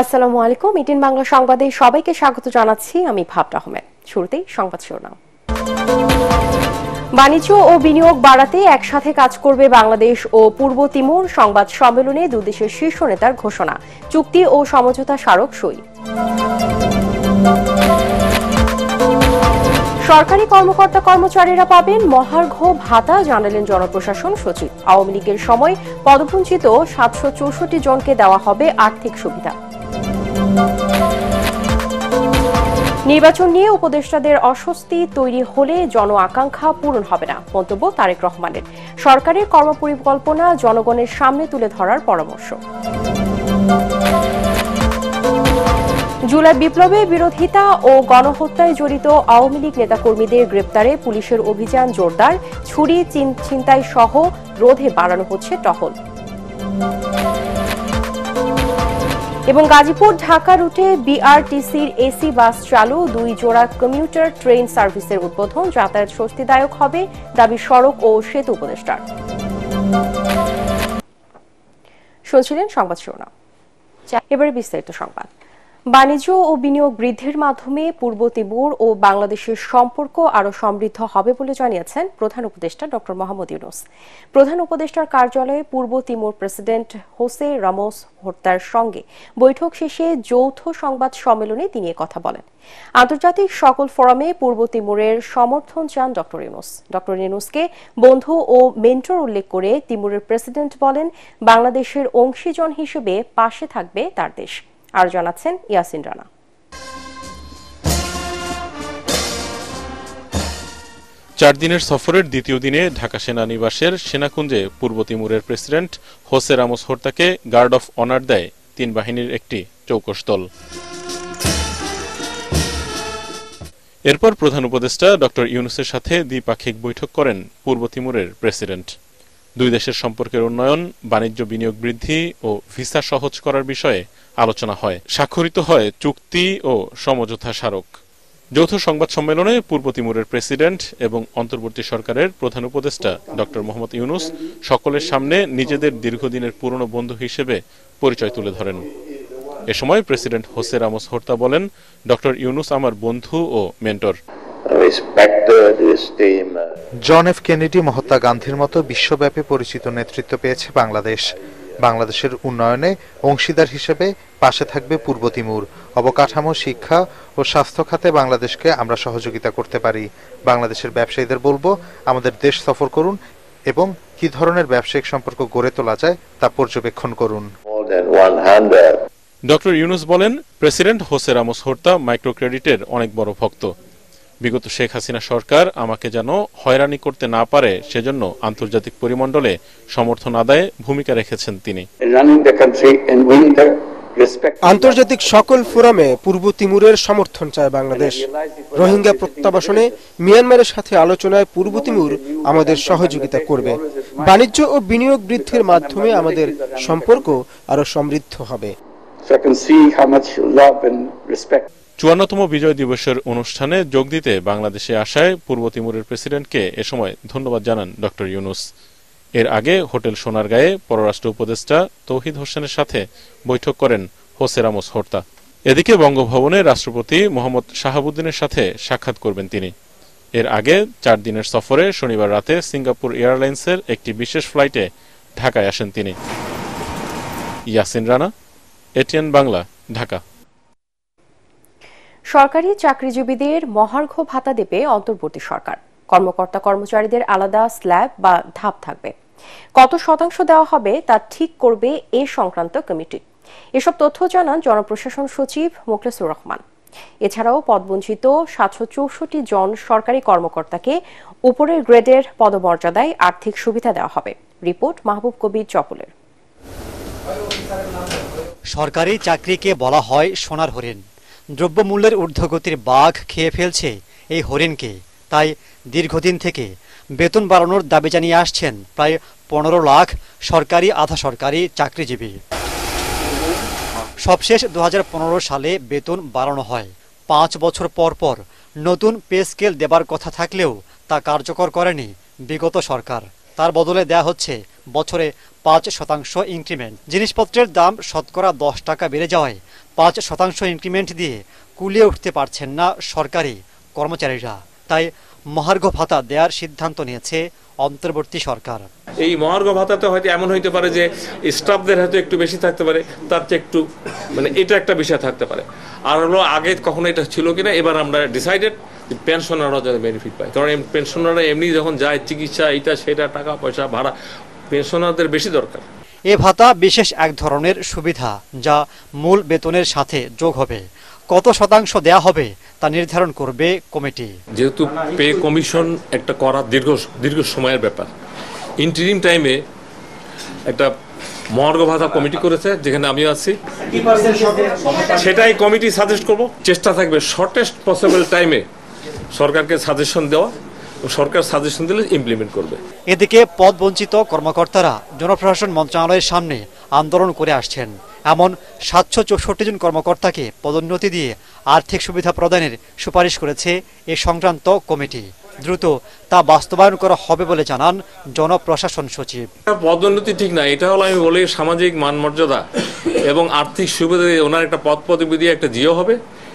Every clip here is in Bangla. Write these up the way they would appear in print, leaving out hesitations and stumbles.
আসসালামু আলাইকুম। ইটিন বাংলা সংবাদে সবাইকে স্বাগত জানাচ্ছি। আমি ভাবনা আহমেদ। শুরুতেই সংবাদ শিরোনাম। বাণিজ্য ও বিনিয়োগ বাড়াতে একসাথে কাজ করবে বাংলাদেশ ও পূর্ব তিমুর। সংবাদ সম্মেলনে দুদেশের শীর্ষ নেতার ঘোষণা। চুক্তি ও সমঝোতা স্মারক সই। সরকারি কর্মকর্তা কর্মচারীরা পাবেন মহার্ঘ ভাতা, জানালেন জনপ্রশাসন সচিব। আওয়ামী লীগের সময় পদবঞ্চিত ৭৬৪ জনকে দেওয়া হবে আর্থিক সুবিধা। নির্বাচন নিয়ে উপদেষ্টাদের অস্বস্তি তৈরি হলে জন আকাঙ্ক্ষা পূরণ হবে না, মন্তব্য তারেক রহমানের। সরকারের কর্মপরিকল্পনা জনগণের সামনে তুলে ধরার পরামর্শ। জুলাই বিপ্লবে বিরোধিতা ও গণহত্যায় জড়িত আওয়ামী লীগ নেতাকর্মীদের গ্রেপ্তারে পুলিশের অভিযান জোরদার। ছুরি ছিনতাই সহ রোধে বাড়ানো হচ্ছে টহল। এবং গাজীপুর ঢাকা রুটে বিআরটিসির এসি বাস চালু, 2 জোড়া কমিউটার ট্রেন সার্ভিসের উদ্বোধন। যাতায়াত স্বস্তিদায়ক হবে, দাবি সড়ক ও সেতু উপদেষ্টার। শুনছিলেন সংবাদ শিরোনাম। এবারে বিস্তারিত সংবাদ। বাণিজ্য ও বিনিয়োগ বৃদ্ধির মাধ্যমে পূর্ব তিমুর ও বাংলাদেশের সম্পর্ক আরও সমৃদ্ধ হবে বলে জানিয়েছেন প্রধান উপদেষ্টা ড মোহাম্মদ ইউনূস। প্রধান উপদেষ্টার কার্যালয়ে পূর্ব তিমুর প্রেসিডেন্ট হোসে রামোস হোর্তার সঙ্গে বৈঠক শেষে যৌথ সংবাদ সম্মেলনে তিনি কথা বলেন। আন্তর্জাতিক সকল ফোরামে পূর্ব তিমুরের সমর্থন চান ড ইউনূস। ড ইউনূসকে বন্ধু ও মেন্টর উল্লেখ করে তিমুরের প্রেসিডেন্ট বলেন, বাংলাদেশের অংশীজন হিসেবে পাশে থাকবে তার দেশ। আর জানাচ্ছেন ইয়াসিন রানা। 4 দিনের সফরের দ্বিতীয় দিনে ঢাকা সেনানিবাসের সেনাকুঞ্জে পূর্ব তিমুরের প্রেসিডেন্ট হোসে রামোস হোর্তাকে গার্ড অফ অনার দেয় 3 বাহিনীর একটি চৌকস দল। এরপর প্রধান উপদেষ্টা ড ইউনূসের সাথে দ্বিপাক্ষিক বৈঠক করেন পূর্ব তিমুরের প্রেসিডেন্ট। 2 দেশের সম্পর্কের উন্নয়ন, বাণিজ্য বিনিয়োগ বৃদ্ধি ও ভিসা সহজ করার বিষয়ে আলোচনা হয়। স্বাক্ষরিত হয় চুক্তি ও সমঝোতা স্মারক। যৌথ সংবাদ সম্মেলনে পূর্ব তিমুরের প্রেসিডেন্ট এবং অন্তর্বর্তী সরকারের প্রধান উপদেষ্টা ড মোহাম্মদ ইউনূস সকলের সামনে নিজেদের দীর্ঘদিনের পুরনো বন্ধু হিসেবে পরিচয় তুলে ধরেন। এ সময় প্রেসিডেন্ট হোসে রামোস হোর্তা বলেন, ড ইউনূস আমার বন্ধু ও mentor. John F Kennedy, Mahatma গান্ধীর মতো বিশ্বব্যাপী পরিচিত নেতৃত্ব পেয়েছে বাংলাদেশ। বাংলাদেশের উন্নয়নে অংশীদার হিসেবে পাশে থাকবে পূর্ব তিমুর। অবকাঠামো, শিক্ষা ও স্বাস্থ্য খাতে বাংলাদেশকে আমরা সহযোগিতা করতে পারি। বাংলাদেশের ব্যবসায়ীদের বলবো, আমাদের দেশ সফর করুন এবং কি ধরনের ব্যবসায়িক সম্পর্ক গড়ে তোলা যায় তা পর্যবেক্ষণ করুন। ড ইউনূস বলেন, president Jose Ramos Horta micro ক্রেডিটের অনেক বড় ভক্ত। বিগত শেখ হাসিনা সরকার আমাকে যেন হয়রানি করতে না পারে সেজন্য আন্তর্জাতিক পরিমণ্ডলে সমর্থন আদায়ে ভূমিকা রেখেছেন তিনি। আন্তর্জাতিক সকল ফোরামে পূর্ব তিমুরের সমর্থন চায় বাংলাদেশ। রোহিঙ্গা প্রত্যাবাসনে মিয়ানমারের সাথে আলোচনায় পূর্ব তিমুর আমাদের সহযোগিতা করবে। বাণিজ্য ও বিনিয়োগ বৃদ্ধির মাধ্যমে আমাদের সম্পর্ক আরো সমৃদ্ধ হবে। 54তম বিজয় দিবসের অনুষ্ঠানে যোগ দিতে বাংলাদেশে আসায় পূর্ব তিমুরের প্রেসিডেন্টকে এ সময় ধন্যবাদ জানান ড ইউনূস। এর আগে হোটেল সোনারগাঁয়ে পররাষ্ট্র উপদেষ্টা তৌহিদ হোসেনের সাথে বৈঠক করেন হোসে রামোস হোর্তা। এদিকে বঙ্গভবনে রাষ্ট্রপতি মোহাম্মদ শাহাবুদ্দিনের সাথে সাক্ষাৎ করবেন তিনি। এর আগে 4 দিনের সফরে শনিবার রাতে সিঙ্গাপুর এয়ারলাইন্সের একটি বিশেষ ফ্লাইটে ঢাকায় আসেন তিনি। ইয়াসিন রানা, এটিএন বাংলা, ঢাকা। সরকারি চাকরিজীবীদের মহার্ঘ ভাতা দেবে অন্তর্বর্তী সরকার। কর্মকর্তা কর্মচারীদের আলাদা স্ল্যাব বা ধাপ থাকবে। কত শতাংশ দেওয়া হবে তা ঠিক করবে এ সংক্রান্ত কমিটি। এসব তথ্য জানান জনপ্রশাসন সচিব মোখলেসুর রহমান। এছাড়াও পদবঞ্চিত ৭৬৪ জন সরকারি কর্মকর্তাকে উপরের গ্রেডের পদমর্যাদায় আর্থিক সুবিধা দেওয়া হবে। রিপোর্ট মাহবুব কবির চপলের। সরকারি চাকরিকে বলা হয় সোনার হরিণ। দ্রব্যমূল্যের ঊর্ধ্বগতির বাঘ খেয়ে ফেলছে এই হরিণকে। তাই দীর্ঘদিন থেকে বেতন বাড়ানোর দাবি জানিয়ে আসছেন প্রায় 15 লাখ সরকারি আধা সরকারি চাকরিজীবী। সবশেষ 2015 সালে বেতন বাড়ানো হয়। 5 বছর পর পর নতুন পে স্কেল দেবার কথা থাকলেও তা কার্যকর করেনি বিগত সরকার। তার বদলে দেয়া হচ্ছে বছরে 5% ইনক্রিমেন্ট। জিনিসপত্রের দাম শতকরা 10 টাকা বেড়ে যাওয়ায় 5% ইনক্রিমেন্ট দিয়ে কুলিয়ে উঠতে পারছেন না সরকারি কর্মচারীরা। তাই মহার্ঘ ভাতা দেওয়ার সিদ্ধান্ত নিয়েছে অন্তর্বর্তী সরকার। এই মহার্ঘ ভাতাতে হয়তো এমন হইতে পারে যে স্টাফদের হয়তো একটু বেশি থাকতে পারে, তার চেয়ে একটু এটা একটা বিষয় থাকতে পারে। আর হলো আগে কখনো এটা ছিল কিনা, এবার আমরা ডিসাইডেড পেনশনাররা যাতে বেনিফিট পায়, কারণ পেনশনাররা এমনি যখন যায় চিকিৎসা এটা সেটা টাকা পয়সা ভাড়া, পেনশনারদের বেশি দরকার। এ ভাতা বিশেষ এক ধরনের সুবিধা যা মূল বেতনের সাথে যোগ হবে। কত শতাংশ দেয়া হবে তা নির্ধারণ করবে কমিটি। যেহেতু পে কমিশন একটা করা দীর্ঘ সময়ের ব্যাপার, ইন্টারিম টাইমে একটা মহার্ঘ ভাতা কমিটি করেছে, যেখানে আমিও আছি। সেটাই কমিটি সাজেস্ট করব, চেষ্টা থাকবে শর্টেস্ট পসিবল টাইমে সরকারকে সাজেশন দেওয়া, সরকার সাজেশন দিলে ইমপ্লিমেন্ট করবে। এদিকে পদবঞ্চিত কর্মকর্তারা জনপ্রশাসন মন্ত্রণালয়ের সামনে আন্দোলন করে আসছেন। এমন 764 জন কর্মকর্তাকে পদোন্নতি দিয়ে আর্থিক সুবিধা প্রদানের সুপারিশ করেছে এ সংক্রান্ত কমিটি। দ্রুত তা বাস্তবায়ন করা হবে বলে জানান জনপ্রশাসন সচিব। পদোন্নতি ঠিক না, এটা হলো আমি বলি সামাজিক মানমর্যাদা এবং আর্থিক সুবিধা। ওনার একটা পদবি দিয়ে একটা জিও হবে,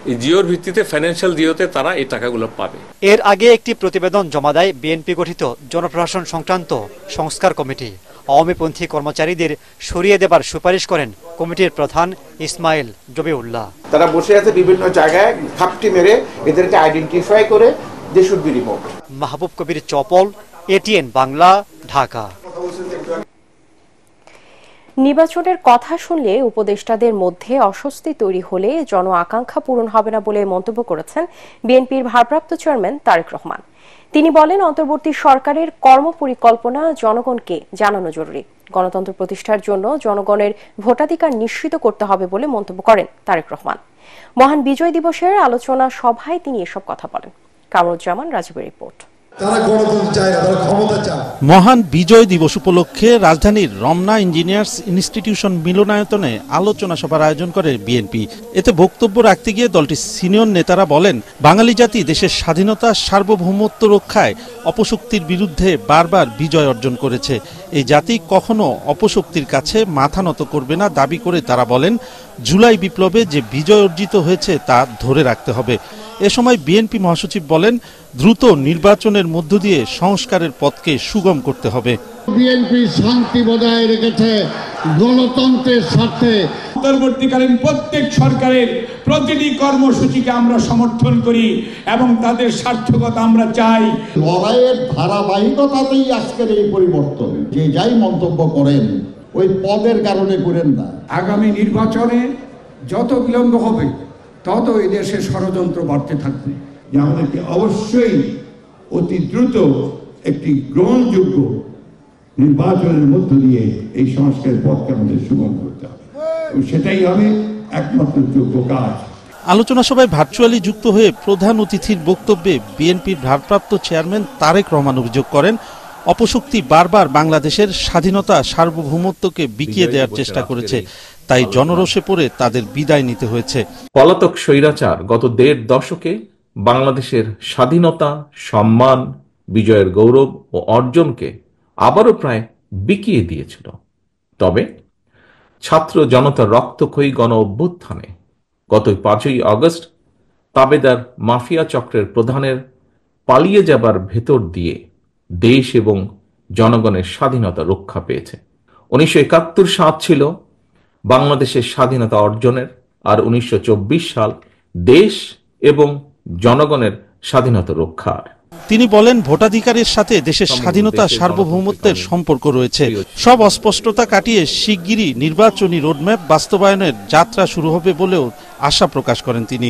এই জিওর ভিত্তিতে ফাইন্যান্সিয়াল জিওতে তারা এই টাকাগুলো পাবে। এর আগে একটি প্রতিবেদন জমা দেয় বিএনপি গঠিত জনপ্রশাসন সংক্রান্ত সংস্কার কমিটি। আওয়ামীপন্থী কর্মচারীদের সরিয়ে দেবার সুপারিশ করেন কমিটির প্রধান ইসমাইল জবিউল্লাহ। তারা বসে আছে বিভিন্ন জায়গায়, খাপটি মেরে এদেরকে আইডেন্টিফাই করে they should be removed. Mahbub Kabir Chapal, ATN Bangla, Dhaka. নির্বাচনের কথা শুনলে উপদেষ্টাদের মধ্যে অস্বস্তি তৈরি হলে জন আকাঙ্ক্ষা পূরণ হবে না বলে মন্তব্য করেছেন বিএনপির ভারপ্রাপ্ত চেয়ারম্যান তারেক রহমান। তিনি বলেন, অন্তর্বর্তী সরকারের কর্মপরিকল্পনা জনগণকে জানানো জরুরি। গণতন্ত্র প্রতিষ্ঠার জন্য জনগণের ভোটাধিকার নিশ্চিত করতে হবে বলে মন্তব্য করেন তারেক রহমান। মহান বিজয় দিবসের আলোচনা সভায় তিনি এসব কথা বলেন। কামরুজ্জামান রাজীবের রিপোর্ট। মহান বিজয় দিবস উপলক্ষে রাজধানীর রমনা ইঞ্জিনিয়ার্স ইনস্টিটিউশন মিলনায়তনে আলোচনা সভার আয়োজন করে বিএনপি। এতে বক্তব্য রাখতে গিয়ে দলটির সিনিয়র নেতারা বলেন, বাঙালি জাতি দেশের স্বাধীনতা সার্বভৌমত্ব রক্ষায় অপশক্তির বিরুদ্ধে বারবার বিজয় অর্জন করেছে। এই জাতি কখনো অপশক্তির কাছে মাথা নত করবে না দাবি করে তারা বলেন, জুলাই বিপ্লবে যে বিজয় অর্জিত হয়েছে তা ধরে রাখতে হবে। এ সময় বিএনপি মহাসচিব বলেন, দ্রুত নির্বাচনের মধ্য দিয়ে সংস্কারের পথকে সুগম করতে হবে। বিএনপি শান্তি বজায় রেখেছে গণতন্ত্রের স্বার্থে। অন্তর্বর্তীকালীন প্রত্যেক সরকারের প্রতিটি কর্মসূচিকে আমরা সমর্থন করি এবং তাদের সার্থকতা আমরা চাই। লড়াইয়ের ধারাবাহিকতাতেই আজকের এই পরিবর্তন। যে যাই মন্তব্য করেন ওই পদের কারণে করেন না। আগামী নির্বাচনে যত বিলম্ব হবে তত এই দেশে ষড়যন্ত্র বাড়তে থাকবে। আমাদেরকে অবশ্যই অতি দ্রুত একটি গ্রহণযোগ্য নির্বাচনের মধ্য দিয়ে এই সংস্কারের পথকে আমাদের সুগম করতে হবে, সেটাই হবে একমাত্র যোগ্য কাজ। আলোচনা সভায় ভার্চুয়ালি যুক্ত হয়ে প্রধান অতিথির বক্তব্যে বিএনপির ভারপ্রাপ্ত চেয়ারম্যান তারেক রহমান অভিযোগ করেন, অপশক্তি বারবার বাংলাদেশের স্বাধীনতা সার্বভৌমত্বকে বিকিয়ে দেওয়ার চেষ্টা করেছে, তাই জনরোষে পড়ে তাদের বিদায় নিতে হয়েছে। পলাতক স্বৈরাচার গত ১.৫ দশকে বাংলাদেশের স্বাধীনতা, সম্মান, বিজয়ের গৌরব ও অর্জনকে আবারও প্রায় বিকিয়ে দিয়েছিল। তবে ছাত্র জনতার রক্তক্ষয়ী গণ অভ্যুত্থানে গত ৫ই আগস্ট তাবেদার মাফিয়া চক্রের প্রধানের পালিয়ে যাবার ভেতর দিয়ে দেশ এবং জনগণের স্বাধীনতা রক্ষা পেয়েছে। ১৯৭১ সাল ছিল বাংলাদেশের স্বাধীনতা অর্জনের, আর ১৯২৪ সাল দেশ এবং জনগণের স্বাধীনতা রক্ষার। তিনি বলেন, ভোটাধিকারের সাথে দেশের স্বাধীনতা সার্বভৌমত্বের সম্পর্ক রয়েছে। সব অস্পষ্টতা কাটিয়ে শিগগিরই নির্বাচনী রোডম্যাপ বাস্তবায়নের যাত্রা শুরু হবে বলেও আশা প্রকাশ করেন তিনি।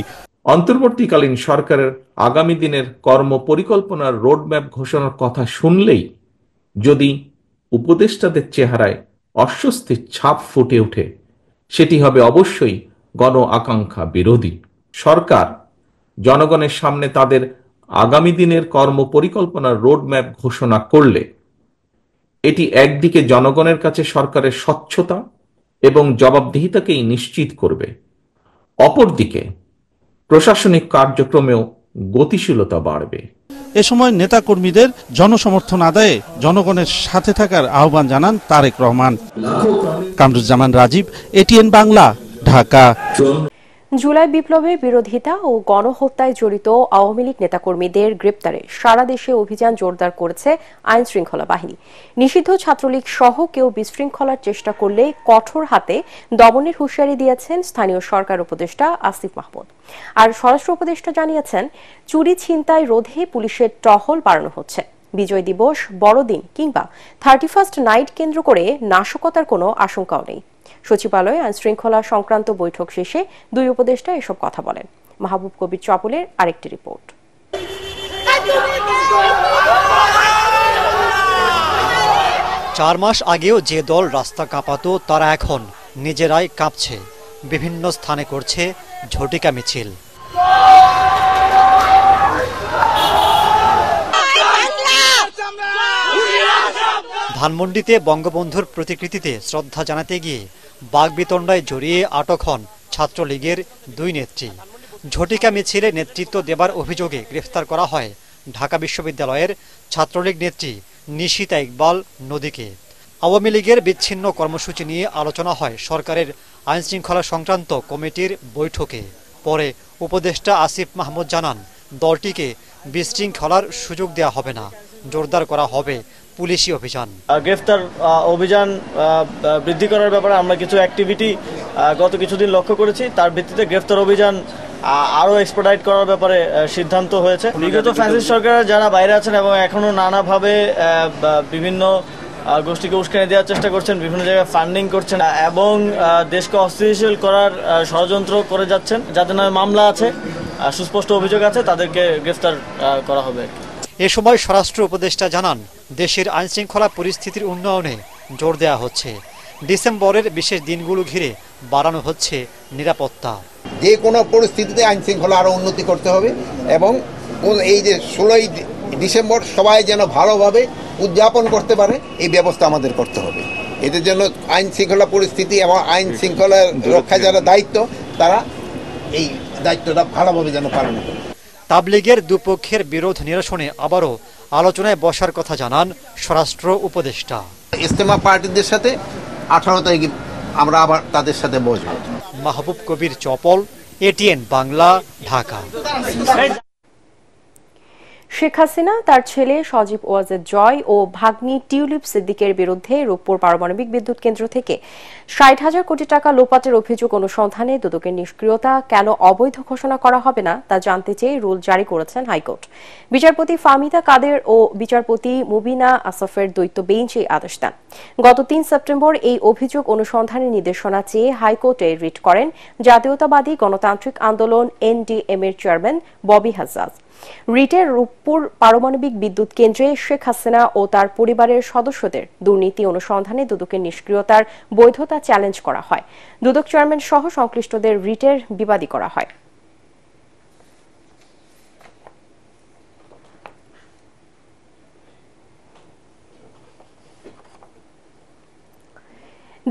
অন্তর্বর্তীকালীন সরকারের আগামী দিনের কর্ম পরিকল্পনার রোডম্যাপ ঘোষণার কথা শুনলেই যদি উপদেষ্টাদের চেহারায় অস্বস্তির ছাপ ফুটে ওঠে, সেটি হবে অবশ্যই গণ আকাঙ্ক্ষা বিরোধী। সরকার জনগণের সামনে তাদের আগামী দিনের কর্ম পরিকল্পনার রোডম্যাপ ঘোষণা করলে এটি একদিকে জনগণের কাছে সরকারের স্বচ্ছতা এবং জবাবদিহিতাকেই নিশ্চিত করবে, অপরদিকে প্রশাসনিক কার্যক্রমেও গতিশীলতা বাড়বে। এ সময় নেতাকর্মীদের জনসমর্থন আদায়ে জনগণের সাথে থাকার আহ্বান জানান তারেক রহমান। কামরুজ্জামান রাজীব, এটিএন বাংলা, ঢাকা। জুলাই বিপ্লবের বিরোধিতা ও গণহত্যায় জড়িত আওয়ামী লীগ নেতাকর্মীদের গ্রেপ্তারে সারা দেশে অভিযান জোরদার করেছে আইন শৃঙ্খলা বাহিনী। নিষিদ্ধ ছাত্রলীগ সহ কেউ বিশৃঙ্খলার চেষ্টা করলে কঠোর হাতে দমনের হুঁশিয়ারি দিয়েছেন স্থানীয় সরকার উপদেষ্টা আসিফ মাহমুদ। আর স্বরাষ্ট্র উপদেষ্টা জানিয়েছেন, চুরি ছিনতাই রোধে পুলিশের টহল বাড়ানো হচ্ছে। বিজয় দিবস, বড়দিন কিংবা 31st নাইট কেন্দ্র করে নাশকতার কোনো আশঙ্কাও নেই। সচিবালয়ে আইন শৃঙ্খলা সংক্রান্ত বৈঠক শেষে দুই উপদেষ্টা এসব কথা বলেন। মাহবুব কবির চপলের আরেকটি রিপোর্ট। 4 মাস আগেও যে দল রাস্তা কাঁপাতো তারা এখন নিজেরাই কাঁপছে। বিভিন্ন স্থানে করছে ঝটিকা মিছিল। ধানমন্ডিতে বঙ্গবন্ধুর প্রতিকৃতিতে শ্রদ্ধা জানাতে গিয়ে বাগবিতণ্ডায় জড়িয়ে আটক হন ছাত্রলীগের 2 নেত্রী। ঝটিকা মিছিলে নেতৃত্ব দেবার অভিযোগে গ্রেফতার করা হয় ঢাকা বিশ্ববিদ্যালয়ের ছাত্রলীগ নেত্রী নিশিতা ইকবাল নদীকে। আওয়ামী লীগের বিচ্ছিন্ন কর্মসূচি নিয়ে আলোচনা হয় সরকারের আইন শৃঙ্খলা সংক্রান্ত কমিটির বৈঠকে। পরে উপদেষ্টা আসিফ মাহমুদ জানান, দলটিকে বিশৃঙ্খলার সুযোগ দেওয়া হবে না, জোরদার করা হবে পুলিশি অভিযান। গ্রেফতার অভিযান বৃদ্ধি করার ব্যাপারে আমরা কিছু অ্যাক্টিভিটি গত কিছুদিন লক্ষ্য করেছি। তার ভিত্তিতে গ্রেফতার অভিযান আরও এক্সপেডাইট করার ব্যাপারে সিদ্ধান্ত হয়েছে। বিগত ফ্যাসিস্ট সরকার যারা বাইরে আছেন এবং এখনও নানাভাবে বিভিন্ন গোষ্ঠীকে উস্কানি দেওয়ার চেষ্টা করছেন, বিভিন্ন জায়গায় ফান্ডিং করছেন এবং দেশকে অস্থিতিশীল করার ষড়যন্ত্র করে যাচ্ছেন, যাদের নামে মামলা আছে, সুস্পষ্ট অভিযোগ আছে, তাদেরকে গ্রেফতার করা হবে। এ সময় স্বরাষ্ট্র উপদেষ্টা জানান, দেশের আইনশৃঙ্খলা পরিস্থিতির উন্নয়নে জোর দেওয়া হচ্ছে। ডিসেম্বরের বিশেষ দিনগুলো ঘিরে বাড়ানো হচ্ছে নিরাপত্তা। যে কোনো পরিস্থিতিতে আইনশৃঙ্খলা আরও উন্নতি করতে হবে এবং এই যে 16ই ডিসেম্বর সবাই যেন ভালোভাবে উদযাপন করতে পারে এই ব্যবস্থা আমাদের করতে হবে। এদের জন্য আইন শৃঙ্খলা পরিস্থিতি এবং আইন শৃঙ্খলা রক্ষায় যারা দায়িত্ব, তারা এই দায়িত্বটা ভালোভাবে যেন পালন করে। তাবলীগের দুপক্ষের বিরোধ নিরসনে আবারও আলোচনায় বসার কথা জানান স্বরাষ্ট্র উপদেষ্টা। ইজতেমা পার্টিদের সাথে 18 তারিখে আমরা আবার তাদের সাথে বসব। মাহবুব কবির চপল, এটিএন বাংলা, ঢাকা। শেখ হাসিনা তার ছেলে সজীব ওয়াজেদ জয় ও ভাগ্নি টিউলিপ সিদ্দিকের বিরুদ্ধে রূপপুর পারমাণবিক বিদ্যুৎ কেন্দ্র থেকে 60,000 কোটি টাকা লোপাটের অভিযোগ অনুসন্ধানে দুদকের নিষ্ক্রিয়তা কেন অবৈধ ঘোষণা করা হবে না তা জানতে চেয়ে রুল জারি করেছেন হাইকোর্ট। বিচারপতি ফাহমিদা কাদের ও বিচারপতি মুবিনা আসফের দ্বৈত বেঞ্চ এই আদেশ দেন। গত 3 সেপ্টেম্বর এই অভিযোগ অনুসন্ধানের নির্দেশনা চেয়ে হাইকোর্টে রিট করেন জাতীয়তাবাদী গণতান্ত্রিক আন্দোলন NDM এর চেয়ারম্যান ববি হাজ্জাজ। রিটের রূপপুর পারমাণবিক বিদ্যুৎ কেন্দ্রে শেখ হাসিনা ও তার পরিবারের সদস্যদের দুর্নীতি অনুসন্ধানে দুদকের নিষ্ক্রিয়তার বৈধতা চ্যালেঞ্জ করা হয়। দুদক চেয়ারম্যান সহ সংশ্লিষ্টদের রিটের বিবাদী করা হয়।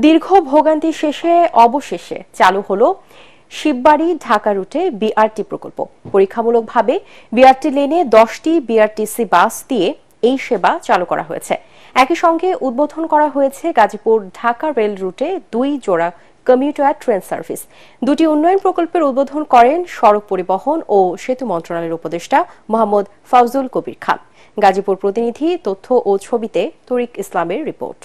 দীর্ঘ ভোগান্তি শেষে অবশেষে চালু হলো শিববাড়ি ঢাকা রুটে বিআরটি প্রকল্প। পরীক্ষামূলকভাবে বিআরটি লেনে 10টি বিআরটিসি বাস দিয়ে এই সেবা চালু করা হয়েছে। একই সঙ্গে উদ্বোধন করা হয়েছে গাজীপুর ঢাকা রেল রুটে 2 জোড়া কমিউটার ট্রেন সার্ভিস। 2টি উন্নয়ন প্রকল্পের উদ্বোধন করেন সড়ক পরিবহন ও সেতু মন্ত্রণালয়ের উপদেষ্টা মোহাম্মদ ফাউজুল কবির খান। গাজীপুর প্রতিনিধি তথ্য ও ছবিতে তরিক ইসলামের রিপোর্ট।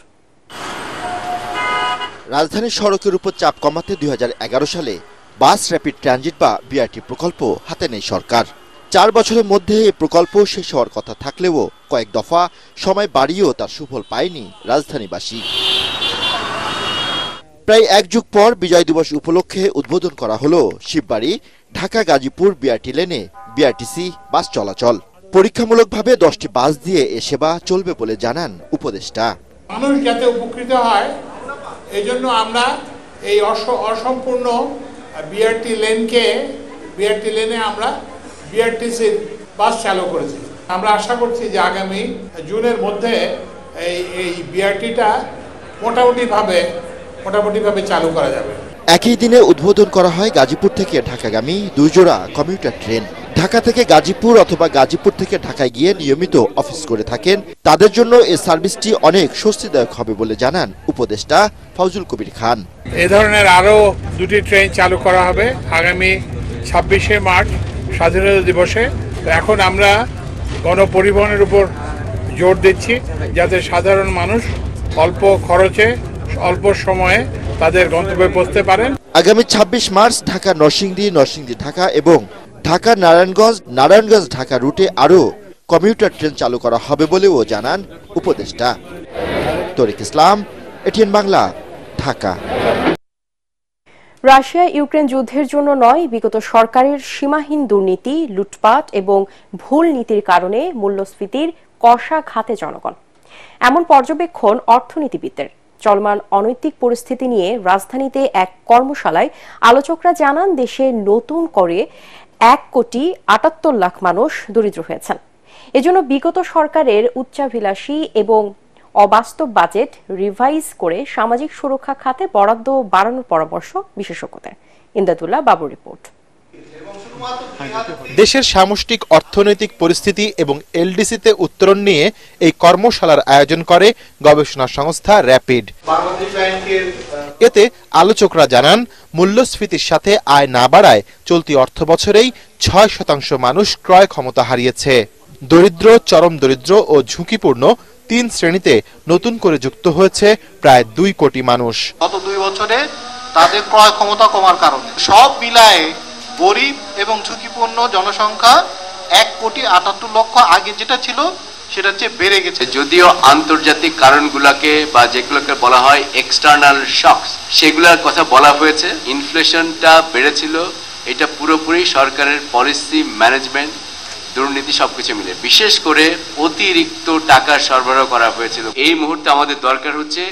রাজধানীর সড়কের উপর চাপ কমাতে 2011 সালে বাস র্যাপিড ট্রানজিট বা বিআরটি প্রকল্প হাতে নেয় সরকার। 4 বছরের মধ্যে এই প্রকল্প শেষ হওয়ার কথা থাকলেও কয়েক দফা সময় বাড়িয়েও তার সুফল পায়নি রাজধানীবাসী। প্রায় 1 যুগ পর বিজয় দিবস উপলক্ষে উদ্বোধন করা হলো শিববাড়ি ঢাকা গাজীপুর বিআরটি লেনে বিআরটিসি বাস চলাচল। পরীক্ষামূলকভাবে 10টি বাস দিয়ে এ সেবা চলবে বলে জানান উপদেষ্টা। মানুষ যাতে উপকৃত হয় এই জন্য আমরা এই অসম্পূর্ণ বিআরটি লেনে আমরা বিআরটিসির বাস চালু করেছি। আমরা আশা করছি যে আগামী জুনের মধ্যে এই বিআরটিটা মোটামুটিভাবে চালু করা যাবে। একই দিনে উদ্বোধন করা হয় গাজীপুর থেকে ঢাকাগামী 2 জোড়া কমিউটার ট্রেন। ঢাকা থেকে গাজীপুর অথবা গাজীপুর থেকে ঢাকায় গিয়ে নিয়মিত অফিস করে থাকেন, তাদের জন্য এই সার্ভিসটি অনেক স্বস্তিদায়ক হবে বলে জানান উপদেষ্টা ফাউজুল কবির খান। এই ধরনের আরো 2টি ট্রেন চালু করা হবে আগামী 26শে মার্চ স্বাধীনতা দিবসে। এখন আমরা গণপরিবহনের উপর জোর দিচ্ছি যাতে সাধারণ মানুষ অল্প খরচে অল্প সময়ে তাদের গন্তব্যে পৌঁছতে পারেন। আগামী 26 মার্চ ঢাকা নরসিংদী ঢাকা এবং ঢাকা নারায়ণগঞ্জ ঢাকা রুটে আরও কমিউটার ট্রেন চালু করা হবে বলেও জানান উপদেষ্টা। Tariq Islam, ATN Bangla, Dhaka. Russia Ukraine যুদ্ধের জন্য নয়, বিগত সরকারের সীমাহীন দুর্নীতি, লুটপাট এবং ভুল নীতির কারণে মূল্যস্ফীতির কষা ঘাতে জনগণ, এমন পর্যবেক্ষণ অর্থনীতিবিদদের। চলমান অনৈতিক পরিস্থিতি নিয়ে রাজধানীতে এক কর্মশালায় আলোচকরা জানান, দেশে নতুন করে 1,78,00,000 মানুষ দরিদ্র হয়েছেন। এজন্য বিগত সরকারের উচ্চাভিলাষী এবং অবাস্তব বাজেট রিভাইজ করে সামাজিক সুরক্ষা খাতে বরাদ্দ বাড়ানোর পরামর্শ বিশেষজ্ঞদের। ইমদাদুল্লাহ বাবুর রিপোর্ট। দেশের সামষ্টিক অর্থনৈতিক পরিস্থিতি এবং এলডিসিতে উত্তরণ নিয়ে এই কর্মশালার আয়োজন করে গবেষণা সংস্থা র্যাপিড। এতে আলোচকরা জানান, মূল্যস্ফীতির সাথে আয় না বাড়ায় চলতি অর্থবছরেই 6% মানুষ ক্রয় ক্ষমতা হারিয়েছে। দরিদ্র, চরম দরিদ্র ও ঝুঁকিপূর্ণ 3 শ্রেণীতে নতুন করে যুক্ত হয়েছে প্রায় 2 কোটি মানুষ। গত 2 বছরে তাদের ক্রয় ক্ষমতা কমার কারণে সব মিলায়ে গরিব এবং ঝুঁকিপূর্ণ জনসংখ্যা 1,78,00,000 আগে যেটা ছিল সেটা চেয়ে বেড়ে গেছে। যদিও আন্তর্জাতিক কারণগুলোকে বা যেগুলোকে বলা হয় এক্সটার্নাল শকস, সেগুলোর কথা বলা হয়েছে। ইনফ্লেশনটা বেড়েছিল, এটা পুরোপুরি সরকারের পলিসি ম্যানেজমেন্ট, দুর্নীতি সবকিছু মিলে, বিশেষ করে অতিরিক্ত টাকা সরবরাহ করা হয়েছিল। এই মুহূর্তে আমাদের দরকার হচ্ছে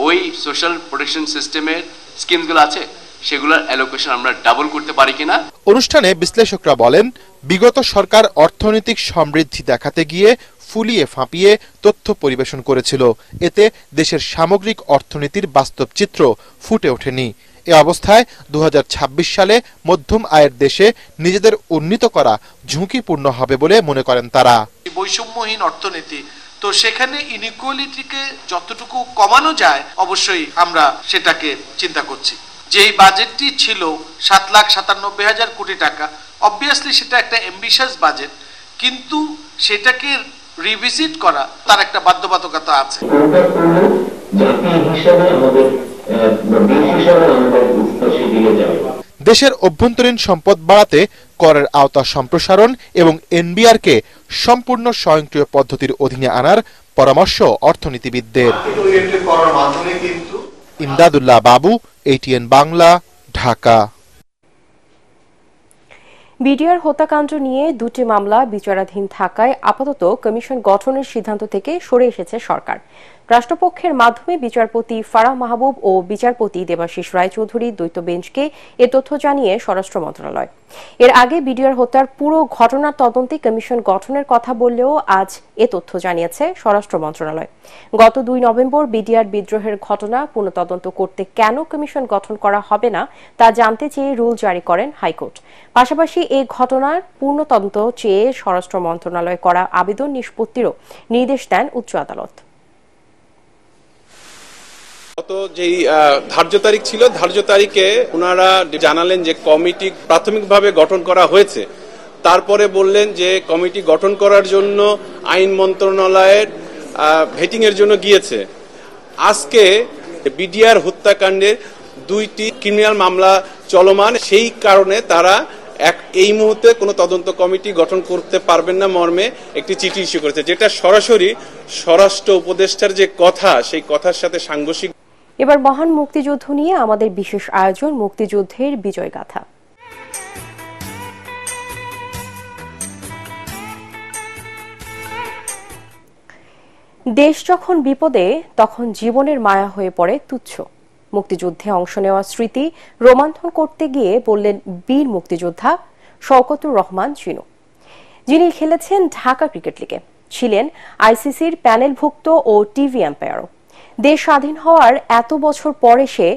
ওই সোশ্যাল প্রোটেকশন সিস্টেমের স্কিমগুলো আছে সেগুলোর অ্যালোকেশন আমরা ডাবল করতে পারি কিনা। অনুষ্ঠানে বিশ্লেষকরা বলেন, বিগত সরকার অর্থনৈতিক সমৃদ্ধি দেখাতে গিয়ে ফুলিয়ে ফাঁপিয়ে তথ্য পরিবেশন করেছিল। এতে দেশের সামগ্রিক অর্থনীতির বাস্তব চিত্র ফুটে ওঠেনি। এ অবস্থায় 2026 সালে মধ্যম আয়ের দেশে নিজেদের উন্নীত করা ঝুঁকিপূর্ণ হবে বলে মনে করেন তারা। বৈষম্যহীন অর্থনীতি, তো সেখানে ইনইকুয়ালিটিকে যতটুকু কমানো যায় অবশ্যই আমরা সেটাকে চিন্তা করছি। যেই বাজেটটি ছিল 7,97,000 কোটি টাকা, অবভিয়াসলি সেটা একটা অ্যাম্বিশিয়াস বাজেট, কিন্তু সেটাকে রিভিজিট করা তার একটা বাধ্যবাধকতা আছে। দেশের অভ্যন্তরীণ সম্পদ বাড়াতে করের আওতা সম্প্রসারণ এবং এনবিআরকে সম্পূর্ণ স্বয়ংক্রিয় পদ্ধতির অধীনে আনার পরামর্শ অর্থনীতিবিদদের। ইমদাদুল্লাহ বাবু, এটিএন বাংলা, ঢাকা। বিডিআর হত্যাকাণ্ড নিয়ে 2টি মামলা বিচারাধীন থাকায় আপাতত কমিশন গঠনের সিদ্ধান্ত থেকে সরে এসেছে সরকার। রাষ্ট্রপক্ষের মাধ্যমে বিচারপতি ফারাহ মাহবুব ও বিচারপতি দেবাশিস রায়চৌধুরী দ্বৈত বেঞ্চকে এ তথ্য জানিয়ে স্বরাষ্ট্র মন্ত্রণালয়। এর আগে বিডিআর হত্যার পুরো ঘটনার তদন্তে কমিশন গঠনের কথা বললেও আজ এ তথ্য জানিয়েছে স্বরাষ্ট্র মন্ত্রণালয়। গত 2 নভেম্বর বিডিআর বিদ্রোহের ঘটনা পুনঃতদন্ত করতে কেন কমিশন গঠন করা হবে না তা জানতে চেয়ে রুল জারি করেন হাইকোর্ট। পাশাপাশি এই ঘটনার পূর্ণ তদন্ত চেয়ে স্বরাষ্ট্র মন্ত্রণালয় করা আবেদন নিষ্পত্তিরও নির্দেশ দেন উচ্চ আদালত। গত যেই ধার্য তারিখ ছিল, ধার্য তারিখে ওনারা জানালেন যে কমিটি প্রাথমিকভাবে গঠন করা হয়েছে। তারপরে বললেন যে কমিটি গঠন করার জন্য আইন মন্ত্রণালয়ের ভেটিং এর জন্য গিয়েছে। আজকে বিডিআর হত্যাকাণ্ডের 2টি ক্রিমিনাল মামলা চলমান, সেই কারণে তারা এই মুহূর্তে কোনো তদন্ত কমিটি গঠন করতে পারবেন না মর্মে একটি চিঠি ইস্যু করেছে, যেটা সরাসরি স্বরাষ্ট্র উপদেষ্টার যে কথা সেই কথার সাথে সাংঘর্ষিক। এবার মহান মুক্তিযুদ্ধ নিয়ে আমাদের বিশেষ আয়োজন, মুক্তিযুদ্ধের বিজয় গাথা। দেশ যখন বিপদে তখন জীবনের মায়া হয়ে পড়ে তুচ্ছ। মুক্তিযুদ্ধে অংশ নেওয়ার স্মৃতি রোমন্থন করতে গিয়ে বললেন বীর মুক্তিযোদ্ধা শওকতুর রহমান চিনু, যিনি খেলেছেন ঢাকা ক্রিকেট লিগে, ছিলেন আইসিসির প্যানেলভুক্ত ও টিভি এম্পায়ারও। দেশ স্বাধীন হওয়ার এত বছর পরে সে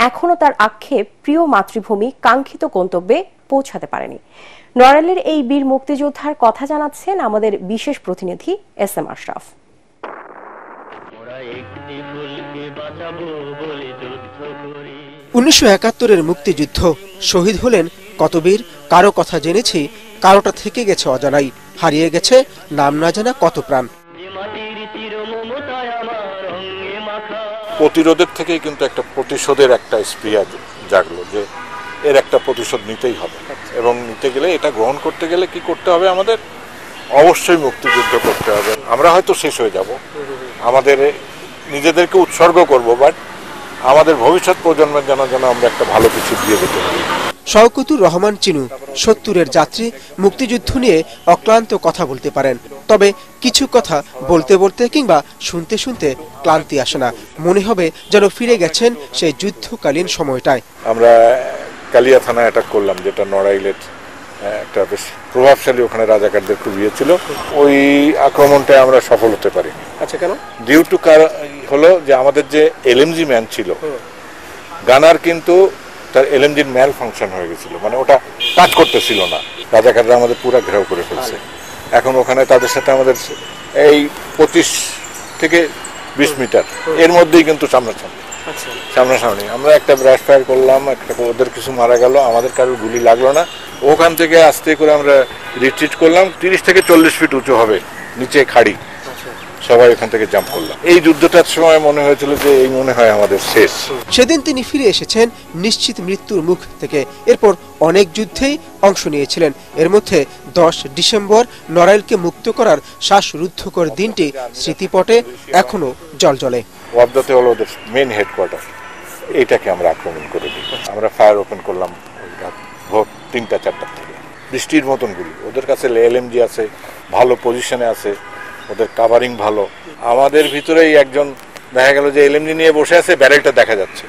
এখনো তার আক্ষেপ প্রিয় মাতৃভূমি কাঙ্ক্ষিত গন্তব্যে পৌঁছাতে পারেনি। নড়াইলের এই বীর মুক্তিযোদ্ধার কথা জানাচ্ছেন আমাদের বিশেষ প্রতিনিধি SM আশরাফ। 1971-এর মুক্তিযুদ্ধ, শহীদ হলেন কত বীর, কারো কথা জেনেছি, কারোটা থেকে গেছে অজানাই, হারিয়ে গেছে নাম না জানা কত প্রাণ। প্রতিরোধের থেকেই কিন্তু একটা প্রতিশোধের একটা স্পৃহা জাগলো যে এর একটা প্রতিশোধ নিতেই হবে, এবং নিতে গেলে এটা গ্রহণ করতে গেলে কি করতে হবে, আমাদের অবশ্যই মুক্তিযুদ্ধ করতে হবে। আমরা হয়তো শেষ হয়ে যাব, আমাদের নিজেদেরকে উৎসর্গ করব, বাট আমাদের ভবিষ্যৎ প্রজন্মের যেন আমরা একটা ভালো কিছু দিয়ে যেতে পারি। শওকতুর রহমান চিনু 70-এর যাত্রী, মুক্তিযুদ্ধ নিয়ে অক্লান্ত কথা বলতে পারেন, তবে কিছু কথা বলতে বলতে কিংবা শুনতে শুনতে ক্লান্তি আসে না, মনে হবে যেন ফিরে গেছেন সেই যুদ্ধকালীন সময়টায়। আমরা কালিয়া থানায় অ্যাটাক করলাম, যেটা নড়াইলের একটা বেশ প্রভাবশালী, ওখানে রাজাকারদের খুব ইয়ে ছিল, ওই আক্রমণটায় আমরা সফল হতে পারি। আচ্ছা, কেন? ডিউ টু হলো যে আমাদের যে LMG ম্যান ছিল, গানার কিন্তু তার LMGর ম্যাল ফাংশন হয়ে গেছিল, মানে ওটা কাজ করতেছিল না, রাজাকাররা আমাদের পুরো ঘেরাও করে ফেলছে। এখন ওখানে তাদের সাথে আমাদের এই 25 থেকে 20 মিটার এর মধ্যেই কিন্তু সামনাসামনি আমরা একটা ব্রাশ ফায়ার করলাম, একটা ওদের কিছু মারা গেল, আমাদের কারোর গুলি লাগলো না। ওখান থেকে আস্তে করে আমরা রিট্রিট করলাম, 30 থেকে 40 ফিট উঁচু হবে, নিচে খাড়ি, সবাই ওখান থেকে জাম্প করলাম। এই যুদ্ধটার সময় মনে হয়েছিল যে এই মনে হয় আমাদের শেষ। সেদিন তিনি ফিরে এসেছেন নিশ্চিত মৃত্যুর মুখ থেকে, এরপর অনেক যুদ্ধেই অংশ নিয়েছিলেন। এর মধ্যে 10 ডিসেম্বর নড়াইলকে মুক্ত করার শ্বাসরুদ্ধকর দিনটি স্মৃতিপটে এখনো জলজলে। ওয়াবদাতে হলো ওদের মেন হেডকোয়ার্টার, এইটাকে আমরা আক্রমণ করে দিই। আমরা ফায়ার ওপেন করলাম ভোর 3টা-4টার থেকে, বৃষ্টির মতন গুলি। ওদের কাছে LMG আছে, ভালো পজিশনে আছে, ওদের কাভারিং ভালো। আমাদের ভিতরেই একজন দেখা গেল যে LMG নিয়ে বসে আছে, ব্যারেলটা দেখা যাচ্ছে,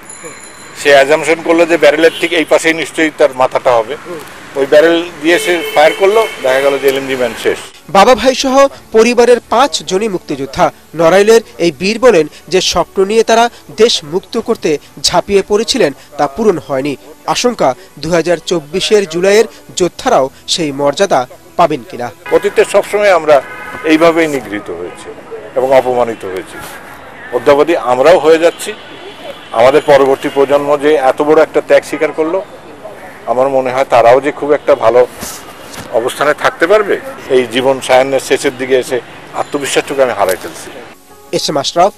সে অ্যাজাম্পশন করলো যে ব্যারেলের ঠিক এই পাশেই নিশ্চয়ই তার মাথাটা হবে, ওই ব্যারেল দিয়ে সে ফায়ার করলো, দেখা গেল যে LMG ম্যান শেষ। বাবা ভাই সহ পরিবারের 5 জনই মুক্তিযোদ্ধা। নড়াইলের এই বীর বলেন যে স্বপ্ন নিয়ে তারা দেশ মুক্ত করতে ঝাঁপিয়ে পড়েছিলেন, তা পূরণ হয়নি। আশঙ্কা 2024-এর জুলাইয়ের যোদ্ধারাও সেই মর্যাদা পাবেন কিনা। অতীতে সবসময় আমরা এইভাবেই নিগৃহীত হয়েছি এবং অপমানিত হয়েছি, অদ্যাবধি আমরাও হয়ে যাচ্ছি। আমাদের পরবর্তী প্রজন্ম যে এত বড় একটা ত্যাগ স্বীকার করলো, আমার মনে হয় তারাও যে খুব একটা ভালো অবস্থানে থাকতে পারবে। এই জীবন সায়ান্নের শেষের দিকে এসে আত্মবিশ্বাসটুকু আমি হারাই ফেলছি। SM Ashraf,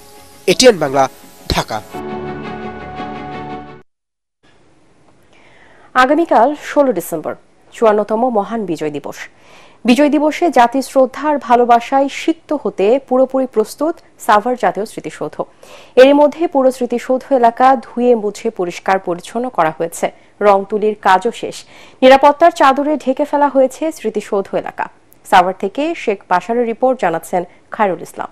ATN Bangla, Dhaka. আগামীকাল 16 ডিসেম্বর 54তম মহান বিজয় দিবস। বিজয় দিবসে জাতি শ্রদ্ধা আর ভালোবাসায় সিক্ত হতে পুরোপুরি প্রস্তুত সাভার জাতীয় স্মৃতিসৌধ। এর মধ্যে পুরো স্মৃতিসৌধ এলাকা ধুয়ে মুছে পরিষ্কার পরিচ্ছন্ন করা হয়েছে, রং তুলির কাজও শেষ, নিরাপত্তার চাদরে ঢেকে ফেলা হয়েছে স্মৃতিসৌধ এলাকা। সাভার থেকে শেখ বাশারের রিপোর্ট, জানাচ্ছেন খায়রুল ইসলাম।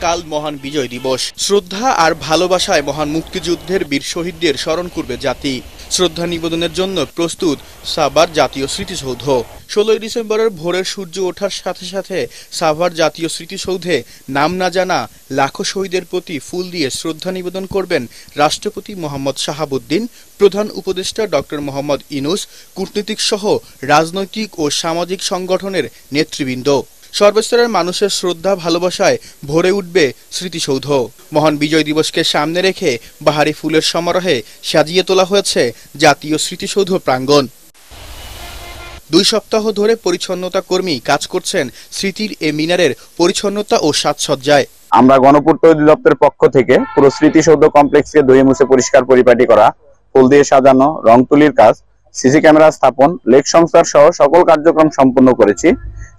কাল মহান বিজয় দিবস। শ্রদ্ধা আর ভালোবাসায় মহান মুক্তিযুদ্ধের বীর শহীদদের স্মরণ করবে জাতি। শ্রদ্ধা নিবেদনের জন্য প্রস্তুত সাভার জাতীয় স্মৃতিসৌধ। 16 ডিসেম্বরের ভোরের সূর্য ওঠার সাথে সাথে সাভার জাতীয় স্মৃতিসৌধে নাম না জানা লাখো শহীদের প্রতি ফুল দিয়ে শ্রদ্ধা নিবেদন করবেন রাষ্ট্রপতি মোহাম্মদ শাহাবুদ্দিন, প্রধান উপদেষ্টা ডক্টর মোহাম্মদ ইউনূস, কূটনীতিক সহ রাজনৈতিক ও সামাজিক সংগঠনের নেতৃবৃন্দ। সর্বস্তরের মানুষের শ্রদ্ধা ভালোবাসায় ভরে উঠবে স্মৃতিসৌধ। মহান বিজয় দিবসকে সামনে রেখে বাহারি ফুলের সমারোহে সাজিয়ে তোলা হয়েছে জাতীয় স্মৃতিসৌধ প্রাঙ্গণ। 2 সপ্তাহ ধরে পরিচ্ছন্নতা কর্মী কাজ করছেন স্মৃতির এ মিনারের পরিচ্ছন্নতা ও সাজসজ্জায়। আমরা গণপূর্ত অধিদপ্তরের পক্ষ থেকে পুরো স্মৃতিসৌধ কমপ্লেক্সকে ধুয়ে মুছে পরিষ্কার পরিপাটি করা, ফুল দিয়ে সাজানো, রং তুলির কাজ, সিসি ক্যামেরা স্থাপন, লেক সংস্কার সহ সকল কার্যক্রম সম্পন্ন করেছি।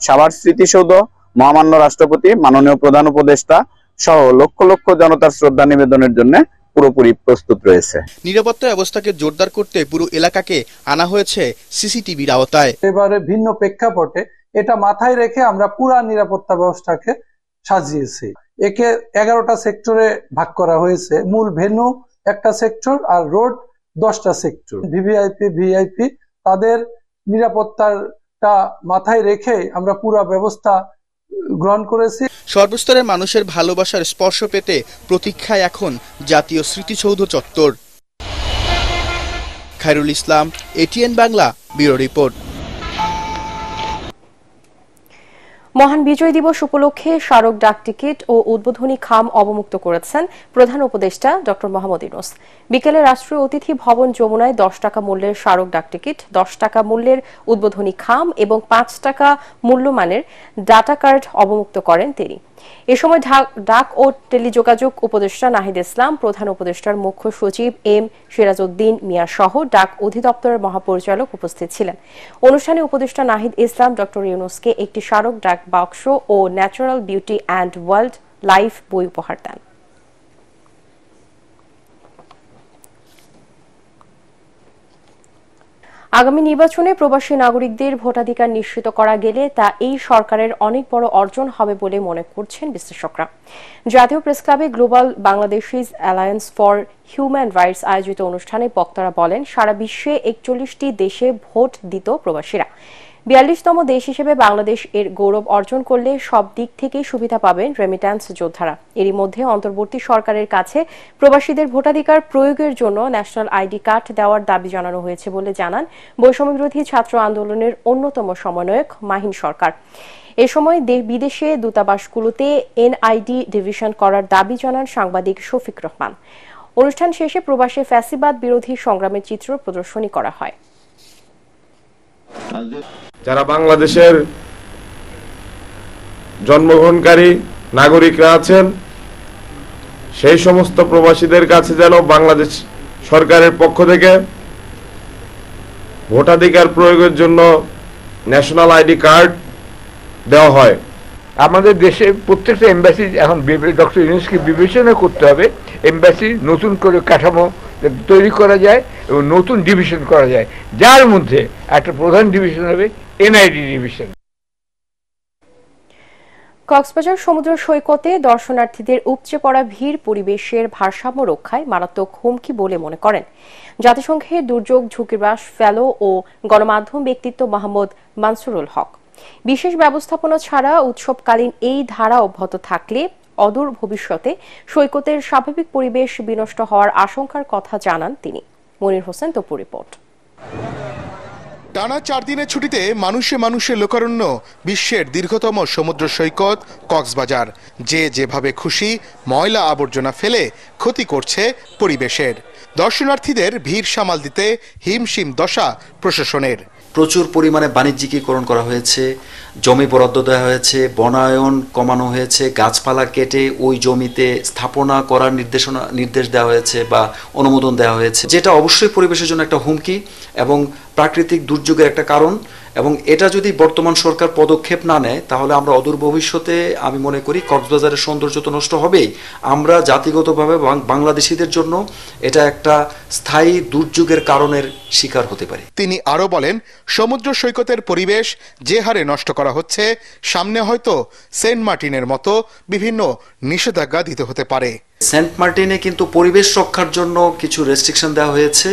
সাভার স্মৃতিসৌধ মহামান্য রাষ্ট্রপতি, মাননীয় প্রধান উপদেষ্টা সহ লক্ষ লক্ষ জনতার শ্রদ্ধা নিবেদনের জন্য পুরোপুরি প্রস্তুত রয়েছে। নিরাপত্তা ব্যবস্থাকে জোরদার করতে পুরো এলাকাকে আনা হয়েছে সিসিটিভির আওতায়। এবারে ভিন্ন প্রেক্ষাপটে এটা মাথায় রেখে আমরা পুরো নিরাপত্তা ব্যবস্থাকে সাজিয়েছি। একে 11টা সেক্টরে ভাগ করা হয়েছে। মূল ভেন্যু একটা সেক্টর আর রোড 10টা সেক্টর। ভিভিআইপি তাদের নিরাপত্তাটা মাথায় রেখে আমরা পুরো ব্যবস্থা গ্রহণ করেছি। সর্বস্তরের মানুষের ভালোবাসার স্পর্শ পেতে প্রতীক্ষায় এখন জাতীয় স্মৃতিসৌধ চত্বর। Khairul Islam, ATN Bangla, bureau report. মহান বিজয় দিবস উপলক্ষে স্মারক ডাক টিকিট ও উদ্বোধনী খাম অবমুক্ত করেছেন প্রধান উপদেষ্টা ডক্টর মোহাম্মদ ইউনূস। বিকেলে রাষ্ট্রীয় অতিথি ভবন যমুনায় 10 টাকা মূল্যের স্মারক ডাক টিকিট, 10 টাকা মূল্যের উদ্বোধনী খাম এবং 5 টাকা মূল্যমানের ডাটা কার্ড অবমুক্ত করেন তিনি। এ সময় ডাক ও টেলিযোগাযোগ উপদেষ্টা নাহিদ ইসলাম, প্রধান উপদেষ্টার মুখ্য সচিব এম সিরাজউদ্দিন মিয়া সহ ডাক অধিদপ্তরের মহাপরিচালক উপস্থিত ছিলেন। অনুষ্ঠানে উপদেষ্টা নাহিদ ইসলাম ডক্টর ইউনূসকে একটি স্মারক ডাক বাক্স ও natural beauty and wild life বই উপহার দেন। আগামী নির্বাচনে প্রবাসী নাগরিকদের ভোটাধিকার নিশ্চিত করা গেলে তা এই সরকারের অনেক বড় অর্জন হবে বলে মনে করছেন বিশ্লেষকরা। জাতীয় প্রেসক্লাবে global Bangladeshis alliance for human rights আয়োজিত অনুষ্ঠানে বক্তারা বলেন, সারা বিশ্বে 41টি দেশে ভোট দিত প্রবাসীরা। 42তম দেশ হিসেবে বাংলাদেশ এর গৌরব অর্জন করলে সব দিক থেকেই সুবিধা পাবেন রেমিট্যান্স যোদ্ধারা। এরই মধ্যে অন্তর্বর্তী সরকারের কাছে প্রবাসীদের ভোটাধিকার প্রয়োগের জন্য ন্যাশনাল আইডি কার্ড দেওয়ার দাবি জানানো হয়েছে বলে জানান বৈষম্য বিরোধী ছাত্র আন্দোলনের অন্যতম সমন্বয়ক মাহিন সরকার। এ সময় বিদেশে দূতাবাসগুলোতে এনআইডি ডিভিশন করার দাবি জানান সাংবাদিক শফিক রহমান। অনুষ্ঠান শেষে প্রবাসী ফ্যাসিবাদ বিরোধী সংগ্রামের চিত্র প্রদর্শনী করা হয়। যারা বাংলাদেশের জন্মগ্রহণকারী নাগরিকরা আছেন, সেই সমস্ত প্রবাসীদের কাছে যেন বাংলাদেশ সরকারের পক্ষ থেকে ভোটাধিকার প্রয়োগের জন্য ন্যাশনাল আইডি কার্ড দেওয়া হয়। আমাদের দেশে প্রত্যেকটা এমবাসি এখন ডক্টর ইউনূসকে বিবেচনা করতে হবে, এমবাসি নতুন করে কাঠামো তৈরি করা যায় এবং নতুন ডিভিশন করা যায়, যার মধ্যে একটা প্রধান ডিভিশন হবে এনআইডি ডিভিশন। কক্সবাজার সমুদ্র সৈকতে দর্শনার্থীদের উপচে পড়া ভিড় পরিবেশের ভারসাম্য রক্ষায় মারাত্মক হুমকি বলে মনে করেন জাতিসংঘের দুর্যোগ ঝুঁকিহ্রাস ফেলো ও গণমাধ্যম ব্যক্তিত্ব মোহাম্মদ মানসুরুল হক। বিশেষ ব্যবস্থাপনা ছাড়া উৎসবকালীন এই ধারা অব্যাহত থাকলে অদূর ভবিষ্যতে সৈকতের স্বাভাবিক পরিবেশ বিনষ্ট হওয়ার আশঙ্কার কথা জানান তিনি। মনির হোসেন তপু রিপোর্ট। টানা 4 দিনের ছুটিতে মানুষে মানুষে লোকারণ্য বিশ্বের দীর্ঘতম সমুদ্র সৈকত কক্সবাজার। যে যেভাবে খুশি ময়লা আবর্জনা ফেলে ক্ষতি করছে পরিবেশের। দর্শনার্থীদের ভিড় সামাল দিতে হিমশিম দশা প্রশাসনের। প্রচুর পরিমাণে বাণিজ্যিকীকরণ করা হয়েছে, জমি বরাদ্দ দেওয়া হয়েছে, বনায়ন কমানো হয়েছে, গাছপালা কেটে ওই জমিতে স্থাপনা করার নির্দেশ দেওয়া হয়েছে বা অনুমোদন দেওয়া হয়েছে, যেটা অবশ্যই পরিবেশের জন্য একটা হুমকি এবং প্রাকৃতিক দুর্যোগের একটা কারণ। এবং এটা যদি বর্তমান সরকার পদক্ষেপ না নেয় তাহলে আমরা অদূর ভবিষ্যতে আমি মনে করি কক্সবাজারের সৌন্দর্য তো নষ্ট হবেই, আমরা জাতিগতভাবে বাংলাদেশিদের জন্য এটা একটা স্থায়ী দুর্যোগের কারণের শিকার হতে পারি। তিনি আরো বলেন, সমুদ্র সৈকতের পরিবেশ যে হারে নষ্ট করা হচ্ছে, সামনে হয়তো সেন্ট মার্টিনের মতো বিভিন্ন নিষেধাজ্ঞা দিতে হতে পারে। সেন্ট মার্টিনে কিন্তু পরিবেশ রক্ষার জন্য কিছু রেস্ট্রিকশন দেওয়া হয়েছে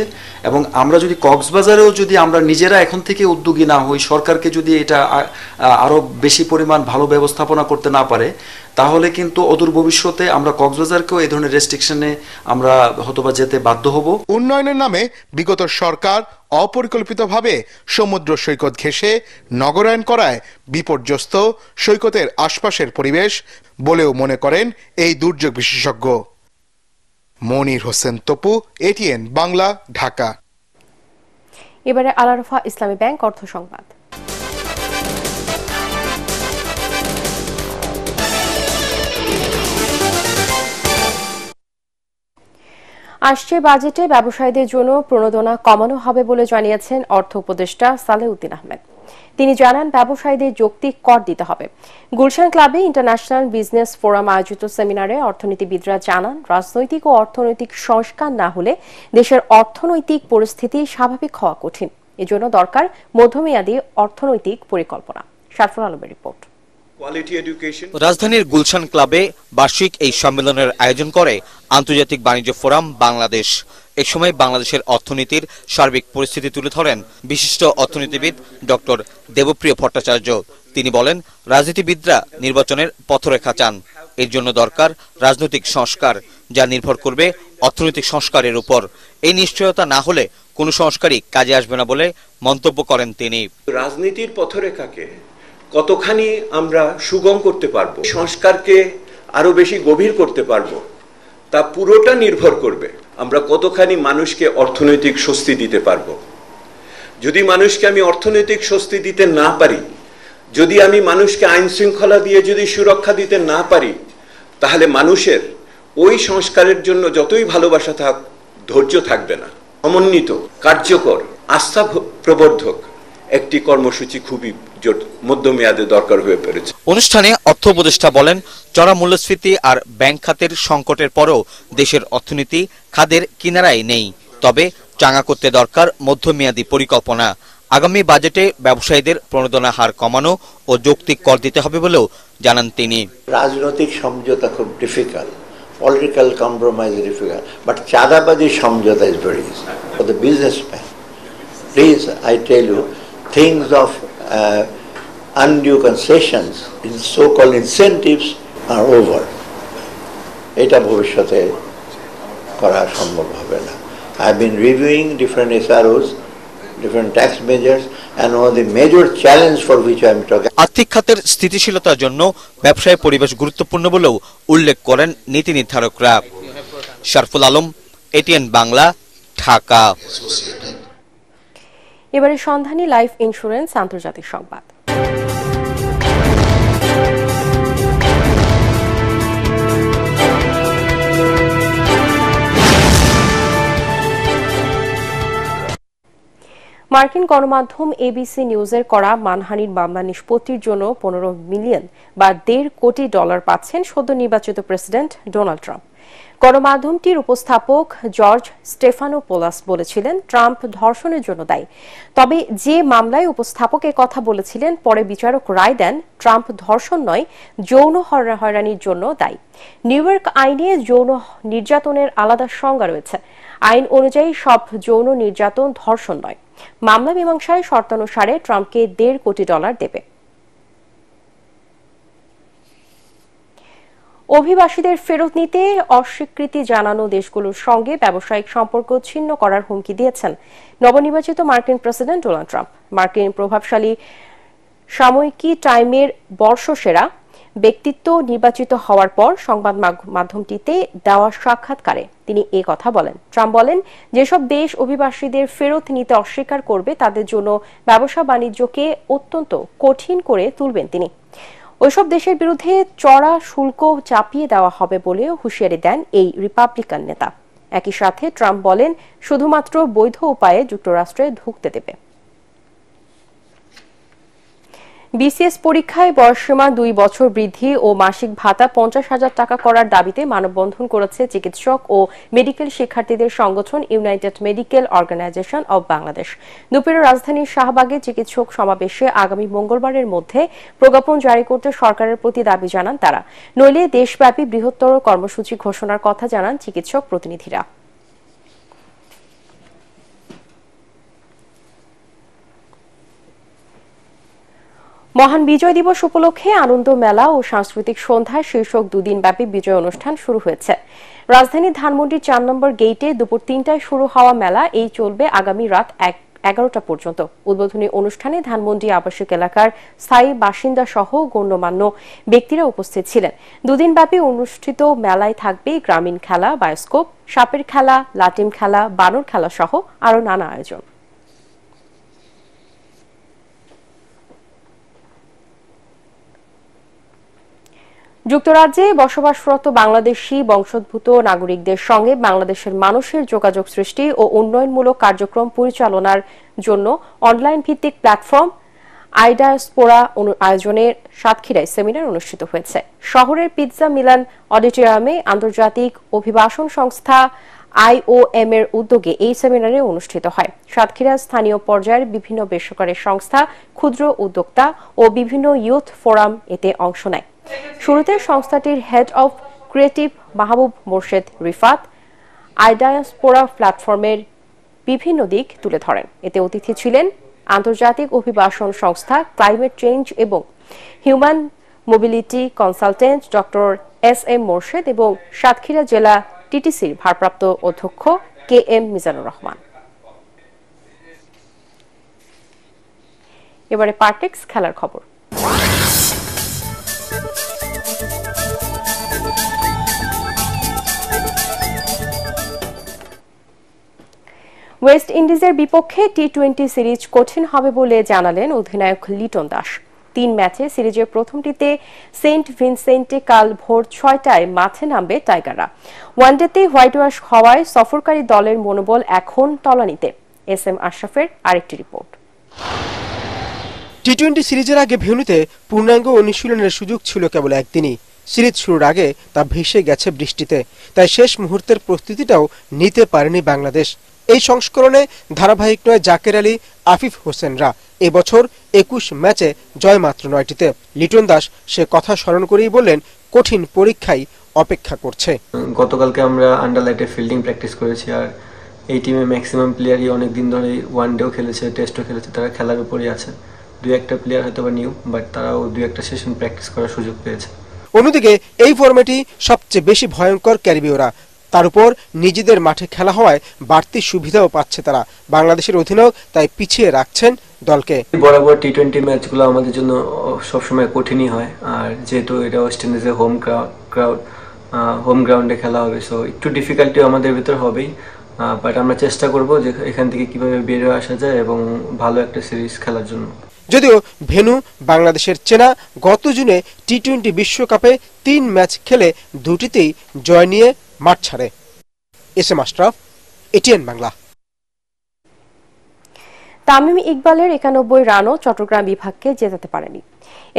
এবং আমরা যদি কক্সবাজারেও যদি আমরা নিজেরা এখন থেকে উদ্যোগী না হই, সরকারকে যদি এটা আরো বেশি পরিমাণ ভালো ব্যবস্থাপনা করতে না পারে, তাহলে কিন্তু অদূর ভবিষ্যতে আমরা কক্সবাজারকেও এই ধরনের রেস্ট্রিকশনে আমরা হয়তোবা যেতে বাধ্য হব। উন্নয়নের নামে বিগত সরকার অপরিকল্পিতভাবে সমুদ্র সৈকত ঘেঁষে নগরায়ণ করায় বিপর্যস্ত সৈকতের আশপাশের পরিবেশ বলেও মনে করেন এই দুর্যোগ বিশেষজ্ঞ। মনির হোসেন তপু, এটিএন বাংলা, ঢাকা। এবারে আল আরাফা ইসলামী ব্যাংক অর্থ সংবাদ। আসছে বাজেটে ব্যবসায়ীদের জন্য প্রণোদনা কমানো হবে বলে জানিয়েছেন অর্থ উপদেষ্টা সালেউদ্দিন আহমেদ। তিনি জানান, ব্যবসায়ীদের যৌক্তিক কর দিতে হবে। গুলশান ক্লাবে ইন্টারন্যাশনাল বিজনেস ফোরাম আয়োজিত সেমিনারে অর্থনীতিবিদরা জানান, রাজনৈতিক ও অর্থনৈতিক সংস্কার না হলে দেশের অর্থনৈতিক পরিস্থিতি স্বাভাবিক হওয়া কঠিন। এজন্য দরকার মধ্যমেয়াদী অর্থনৈতিক পরিকল্পনা। শারফুল আলমের রিপোর্ট। রাজধানীর গুলশান ক্লাবে বার্ষিক এই সম্মেলনের আয়োজন করে আন্তর্জাতিক বাণিজ্য ফোরাম বাংলাদেশ। এ সময় বাংলাদেশের অর্থনীতির সার্বিক পরিস্থিতি তুলে ধরেন বিশিষ্ট অর্থনীতিবিদ ডক্টর দেবপ্রিয় ভট্টাচার্য। তিনি বলেন, রাজনীতিবিদরা নির্বাচনের পথরেখা চান, এর জন্য দরকার রাজনৈতিক সংস্কার, যা নির্ভর করবে অর্থনৈতিক সংস্কারের উপর। এই নিশ্চয়তা না হলে কোনো সংস্কারই কাজে আসবে না বলে মন্তব্য করেন তিনি। রাজনীতির পথরেখাকে কতখানি আমরা সুগম করতে পারবো, সংস্কারকে আরো বেশি গভীর করতে পারবো, তা পুরোটা নির্ভর করবে আমরা কতখানি মানুষকে অর্থনৈতিক স্বস্তি দিতে পারবো। যদি মানুষকে আমি অর্থনৈতিক স্বস্তি দিতে না পারি, যদি আমি মানুষকে আইন শৃঙ্খলা দিয়ে যদি সুরক্ষা দিতে না পারি, তাহলে মানুষের ওই সংস্কারের জন্য যতই ভালোবাসা থাক, ধৈর্য থাকবে না। সমন্বিত, কার্যকর, আস্থা প্রবর্ধক একটি কর্মসূচি খুবই মধ্যমেয়াদে দরকার হয়ে পড়েছে। অনুষ্ঠানে অর্থ উপদেষ্টা বলেন, চড়া মূল্যস্ফীতি আর ব্যাংক খাতের সংকটের পরও দেশের অর্থনীতি খাদের কিনারায় নেই। তবে চাঙা করতে দরকার মধ্যমেয়াদী পরিকল্পনা। আগামী বাজেটে ব্যবসায়ীদের প্রণোদনা হার কমানো ও যৌক্তিক কর দিতে হবে বলেও জানান তিনি। রাজনৈতিক সমঝোতা খুব difficult, political compromise difficult, but চাঁদাবাজি সমঝোতা is very easy for the businessman. Please, I tell you, things of undue concessions in so-called incentives are over. এটা ভবিষ্যতে করা সম্ভব হবে না। I have been reviewing different SROs, different tax measures, and one of the major challenge for which I am talking. আর্থিক খাতের স্থিতিশীলতার জন্য ব্যবসায় পরিবেশ গুরুত্বপূর্ণ বলেও উল্লেখ করেন নীতি নির্ধারকরা। শরফুল আলম, এটিএন বাংলা, ঢাকা। এবারে সন্ধানী লাইফ ইন্স্যুরেন্স আন্তর্জাতিক সংবাদ। মার্কিন গণমাধ্যম এবিসি নিউজের করা মানহানির মামলা নিষ্পত্তির জন্য 15 মিলিয়ন বা $1.5 কোটি পাচ্ছেন সদ্য নির্বাচিত প্রেসিডেন্ট ডোনাল্ড ট্রাম্প। গণমাধ্যমটির উপস্থাপক জর্জ স্টেফানোপোলাস বলেছিলেন, ট্রাম্প ধর্ষণের জন্য দায়ী। তবে যে মামলায় উপস্থাপক কথা বলেছিলেন, পরে বিচারক রায় দেন ট্রাম্প ধর্ষণ নয়, যৌন হয়রানির জন্য দায়ী। নিউ ইয়র্ক আইনে যৌন নির্যাতনের আলাদা সংজ্ঞা রয়েছে। আইন অনুযায়ী সব যৌন নির্যাতন ধর্ষণ নয়। মামলা মীমাংসায় শর্তানুসারে ট্রাম্পকে $1.5 কোটি দেবে। অভিবাসীদের ফেরত নিতে অস্বীকৃতি জানানো দেশগুলোর সঙ্গে ব্যবসায়িক সম্পর্ক ছিন্ন করার হুমকি দিয়েছেন নবনির্বাচিত মার্কিন প্রেসিডেন্ট ডোনাল্ড ট্রাম্প। মার্কিন প্রভাবশালী সাময়িকী টাইমের বর্ষসেরা ব্যক্তিত্ব নির্বাচিত হওয়ার পর সংবাদ মাধ্যমটিতে দেওয়া সাক্ষাৎকারে তিনি এ কথা বলেন। ট্রাম্প বলেন, যেসব দেশ অভিবাসীদের ফেরত নিতে অস্বীকার করবে তাদের জন্য ব্যবসা বাণিজ্যকে অত্যন্ত কঠিন করে তুলবেন তিনি। ওইসব দেশের বিরুদ্ধে চড়া শুল্ক চাপিয়ে দেওয়া হবে বলেও হুঁশিয়ারি দেন এই রিপাবলিকান নেতা। একই সাথে ট্রাম্প বলেন, শুধুমাত্র বৈধ উপায়ে যুক্তরাষ্ট্রে ঢুকতে দেবে। বিসিএস পরীক্ষায় বয়সসীমা 2 বছর বৃদ্ধি ও মাসিক ভাতা 50,000 টাকা করার দাবিতে মানববন্ধন করেছে চিকিৎসক ও মেডিকেল শিক্ষার্থীদের সংগঠন United Medical Organisation of Bangladesh. দুপুরে রাজধানীর শাহবাগে চিকিৎসক সমাবেশে আগামী মঙ্গলবারের মধ্যে প্রজ্ঞাপন জারি করতে সরকারের প্রতি দাবি জানান তারা। নইলে দেশব্যাপী বৃহত্তর কর্মসূচি ঘোষণার কথা জানান চিকিৎসক প্রতিনিধিরা। মহান বিজয় দিবস উপলক্ষে আনন্দ মেলা ও সাংস্কৃতিক সন্ধ্যায় শীর্ষক 2 দিনব্যাপী বিজয় অনুষ্ঠান শুরু হয়েছে। রাজধানীর ধানমন্ডির 4 নম্বর গেইটে দুপুর 3টায় শুরু হওয়া মেলা এই চলবে আগামী রাত 11টা পর্যন্ত। উদ্বোধনী অনুষ্ঠানে ধানমন্ডি আবাসিক এলাকার স্থায়ী বাসিন্দা সহ গণ্যমান্য ব্যক্তিরা উপস্থিত ছিলেন। 2 দিনব্যাপী অনুষ্ঠিত মেলায় থাকবে গ্রামীণ খেলা, বায়োস্কোপ, সাপের খেলা, লাটিম খেলা, বানর খেলা সহ আরো নানা আয়োজন। যুক্তরাজ্যে বসবাসরত বাংলাদেশি বংশোদ্ভূত নাগরিকদের সঙ্গে বাংলাদেশের মানুষের যোগাযোগ সৃষ্টি ও উন্নয়নমূলক কার্যক্রম পরিচালনার জন্য অনলাইন ভিত্তিক প্ল্যাটফর্ম আইডায়াসপোরা আয়োজনের সাতক্ষীরায় সেমিনার অনুষ্ঠিত হয়েছে। শহরের পিৎজা মিলান অডিটোরিয়ামে আন্তর্জাতিক অভিবাসন সংস্থা IOM এর উদ্যোগে এই সেমিনারে অনুষ্ঠিত হয়। সাতক্ষীরা স্থানীয় পর্যায়ের বিভিন্ন বেসরকারি সংস্থা, ক্ষুদ্র উদ্যোক্তা ও বিভিন্ন ইউথ ফোরাম এতে অংশ নেয়। শুরুতে সংস্থাটির হেড অব ক্রিয়েটিভ মাহবুব মোর্শেদ রিফাত আইডায়াসপোরা প্ল্যাটফর্মের বিভিন্ন দিক তুলে ধরেন। এতে অতিথি ছিলেন আন্তর্জাতিক অভিবাসন সংস্থা ক্লাইমেট চেঞ্জ এবং human mobility consultant doctor SM Morshed এবং সাতক্ষীরা জেলা TTCর ভারপ্রাপ্ত অধ্যক্ষ KM মিজানুর রহমান। এবারে পার্টেক্স খেলার খবর। ওয়েস্ট ইন্ডিজের বিপক্ষে টি-20 সিরিজ কঠিন হবে বলে জানালেন অধিনায়ক লিটন দাস। 3 ম্যাচে সিরিজের প্রথমটিতে সেন্ট ভিনসেন্টে কাল ভোর 6টায় মাঠে নামবে টাইগাররা। ওয়ানডেতে হোয়াইট ওয়াশ হওয়ায় সফরকারী দলের মনোবল এখন তলানিতে। SM আশরাফের আরেকটি রিপোর্ট। টি-20 সিরিজের আগে ভেন্যুতে পূর্ণাঙ্গ অনুশীলনের সুযোগ ছিল কেবল একদিনই। সিরিজ শুরুর আগে তা ভেসে গেছে বৃষ্টিতে, তাই শেষ মুহূর্তের প্রস্তুতিটাও নিতে পারেনি বাংলাদেশ। এই সংস্করণে ধারাবাহিক নয় জাকের আলী, আফিফ হোসেনরা। এবছর 21 ম্যাচে জয় মাত্র 9টিতে। লিটন দাস সে কথা স্মরণ করেই বললেন, কঠিন পরীক্ষাই অপেক্ষা করছে। গতকালকে আমরা আন্ডারলাইটে ফিল্ডিং প্র্যাকটিস করেছি, আর এই টিমে ম্যাক্সিমাম প্লেয়ারই অনেক দিন ধরে ওয়ানডেও খেলেছে, টেস্টও খেলেছে, তারা খেলার উপরই আছে। 2-1টা প্লেয়ার হয়তো বা নিউ, বাট তারাও 2-1টা সেশন প্র্যাকটিস করার সুযোগ পেয়েছে। অন্যদিকে এই ফরম্যাটই সবচেয়ে বেশি ভয়ঙ্কর ক্যারিবীয়রা। তার উপর নিজেদের মাঠে খেলা হওয়ায় বাড়তি সুবিধাও পাচ্ছে তারা। বাংলাদেশের অধিনায়ক তাই পিছিয়ে রাখছেন দলকে। বরাবর টি-20 ম্যাচগুলো আমাদের জন্য সবসময় কঠিনই হয়, আর যেহেতু এটা ওয়েস্ট ইন্ডিজের হোম গ্রাউন্ডে খেলা হবে, সো একটু ডিফিকাল্টি আমাদের ভিতর হবেই। বাট আমরা চেষ্টা করব যে এখান থেকে কিভাবে বের হয়ে আসা যায় এবং ভালো একটা সিরিজ খেলার জন্য। যদিও ভেন্যু বাংলাদেশের চেনা, গত জুনে টি-20 বিশ্বকাপে 3 ম্যাচ খেলে 2টিতেই জয় নিয়ে মাঠ ছাড়ে। SM Ashraf, ATN Bangla. তামিম ইকবালের 91 রানও চট্টগ্রাম বিভাগকে জেতাতে পারেনি।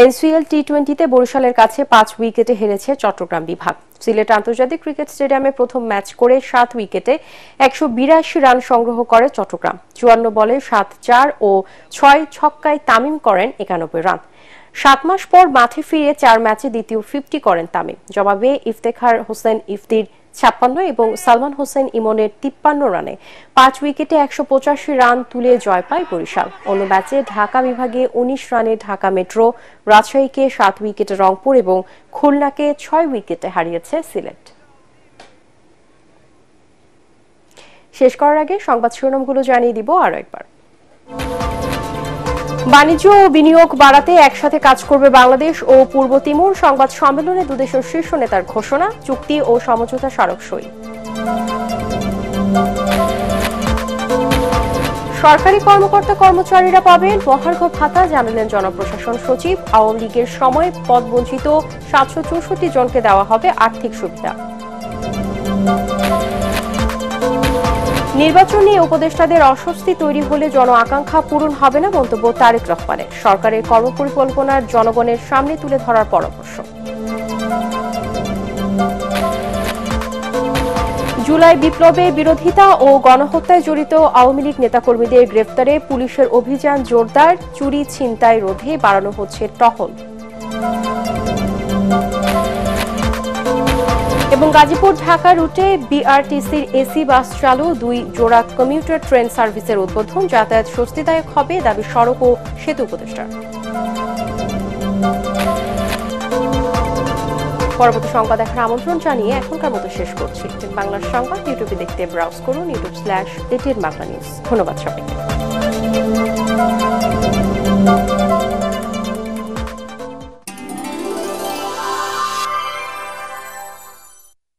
NCL টি-20তে বরিশালের কাছে 5 উইকেটে হেরেছে চট্টগ্রাম বিভাগ। সিলেট আন্তর্জাতিক ক্রিকেট স্টেডিয়ামে প্রথম ম্যাচ করে 7 উইকেটে 182 রান সংগ্রহ করে চট্টগ্রাম। 54 বলে 7-4 ও 6 ছক্কায় তামিম করেন 91 রান। 7 মাস পর মাঠে ফিরে 4 ম্যাচে দ্বিতীয় 50 করেন তামিম। জবাবে ইফতেখার হোসেন ইফতির 56 এবং সালমান হোসেন ইমনের 53 রানে 5 উইকেটে 185 রান তুলে জয় পায় বরিশাল। অন্য ম্যাচে ঢাকা বিভাগে 19 রানে ঢাকা মেট্রো রাজশাহীকে 7 উইকেটে রংপুর এবং খুলনাকে 6 উইকেটে হারিয়েছে সিলেট। শেষ করার আগে সংবাদ শিরোনামগুলো জানিয়ে দিব আরো একবার। বাণিজ্য ও বিনিয়োগ বাড়াতে একসাথে কাজ করবে বাংলাদেশ ও পূর্ব তিমুর। সংবাদ সম্মেলনে দুদেশের শীর্ষ নেতার ঘোষণা, চুক্তি ও সমঝোতা স্মারক সই। সরকারি কর্মকর্তা কর্মচারীরা পাবেন মহার্ঘ ভাতা, জানালেন জনপ্রশাসন সচিব। আওয়ামী লীগের সময় পদবঞ্চিত 764 জনকে দেওয়া হবে আর্থিক সুবিধা। নির্বাচন নিয়ে উপদেষ্টাদের অস্বস্তি তৈরি হলে জন আকাঙ্ক্ষা পূরণ হবে না, মন্তব্য তারেক রহমানের। সরকারের কর্মপরিকল্পনার জনগণের সামনে তুলে ধরার পরামর্শ। জুলাই বিপ্লবে বিরোধিতা ও গণহত্যায় জড়িত আওয়ামী লীগ নেতাকর্মীদের গ্রেফতারে পুলিশের অভিযান জোরদার। চুরি ছিনতাই রোধে বাড়ানো হচ্ছে টহল। এবং গাজীপুর ঢাকা রুটে বিআরটিসির এসি বাস চালু, 2 জোড়া কমিউটার ট্রেন সার্ভিসের উদ্বোধন। যাতায়াত স্বস্তিদায়ক হবে, দাবি সড়ক ও সেতু উপদেষ্টার। পরবর্তী সংবাদ দেখার আমন্ত্রণ জানিয়ে এখনকার মতো শেষ করছি। বাংলার সংবাদ ইউটিউবে দেখতে ব্রাউজ করুন youtube/ATN বাংলা নিউজ। ধন্যবাদ সবাইকে।